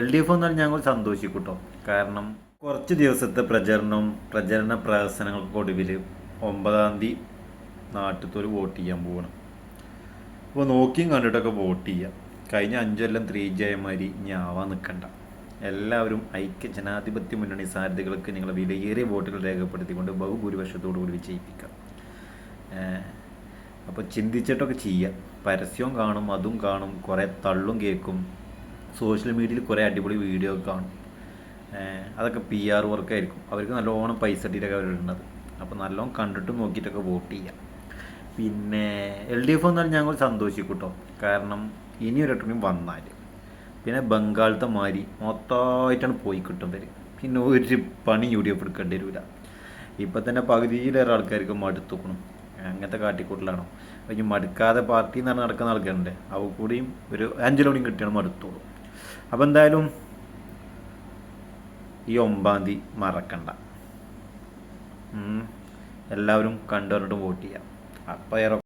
LDF എന്നാൽ ഞങ്ങൾ സന്തോഷിക്കും കേട്ടോ. കാരണം കുറച്ച് ദിവസത്തെ പ്രചരണ പ്രവർത്തനങ്ങൾക്കൊടുവിൽ 9-ാം തീയതി നാട്ടിൽ വോട്ട് ചെയ്യാൻ പോകണം. അപ്പോൾ നോക്കിയും കണ്ടിട്ടൊക്കെ വോട്ട് ചെയ്യാം. കഴിഞ്ഞ 5 കൊല്ലം 3G ആയമാതിരി ഇനി ആവാൻ നിൽക്കണ്ട. എല്ലാവരും ജനാധിപത്യ മുന്നണി സാധ്യതകൾക്ക് നിങ്ങളെ വിലയേറിയ വോട്ടുകൾ രേഖപ്പെടുത്തിക്കൊണ്ട് ബഹുഭൂരിപക്ഷത്തോടുകൂടി വിജയിപ്പിക്കാം. അപ്പോൾ ചിന്തിച്ചിട്ടൊക്കെ ചെയ്യാം. പരസ്യവും കാണും, അതും കാണും, കുറേ തള്ളും കേൾക്കും, സോഷ്യൽ മീഡിയയിൽ കുറേ അടിപൊളി വീഡിയോ കാണും. അതൊക്കെ PR വർക്കായിരിക്കും. അവർക്ക് നല്ലോണം പൈസ ഇട്ടിട്ടൊക്കെ അവരുള്ളത്. അപ്പോൾ നല്ലോണം കണ്ടിട്ടും നോക്കിയിട്ടൊക്കെ വോട്ട് ചെയ്യാം. പിന്നെ LDF എന്നാൽ ഞങ്ങൾ സന്തോഷിക്കും കേട്ടോ. കാരണം ഇനിയൊരട്ടനും വന്നാൽ പിന്നെ ബംഗാളത്തെ മാതിരി മൊത്തമായിട്ടാണ് പോയി കിട്ടും വരും. പിന്നെ ഒരു പണി UDF എടുക്കേണ്ടി വരില്ല. ഇപ്പം തന്നെ പകുതിയിലേറെ ആൾക്കാർക്ക് മടുത്തുക്കണം. അങ്ങനത്തെ കാട്ടിക്കൂട്ടലാണോ? അപ്പോൾ ഇനി മടുക്കാതെ പാർട്ടി എന്ന് പറഞ്ഞ് നടക്കുന്ന ആൾക്കാരുണ്ട്. അവ കൂടിയും ഒരു 5 ലോണിയും കിട്ടിയാൽ മടുത്തോളൂ. അപ്പോൾ എന്തായാലും ഈ 9-ാം തീയതി മറക്കണ്ട. എല്ലാവരും കണ്ടു പറഞ്ഞിട്ട് വോട്ട് ചെയ്യാം. അപ്പോൾ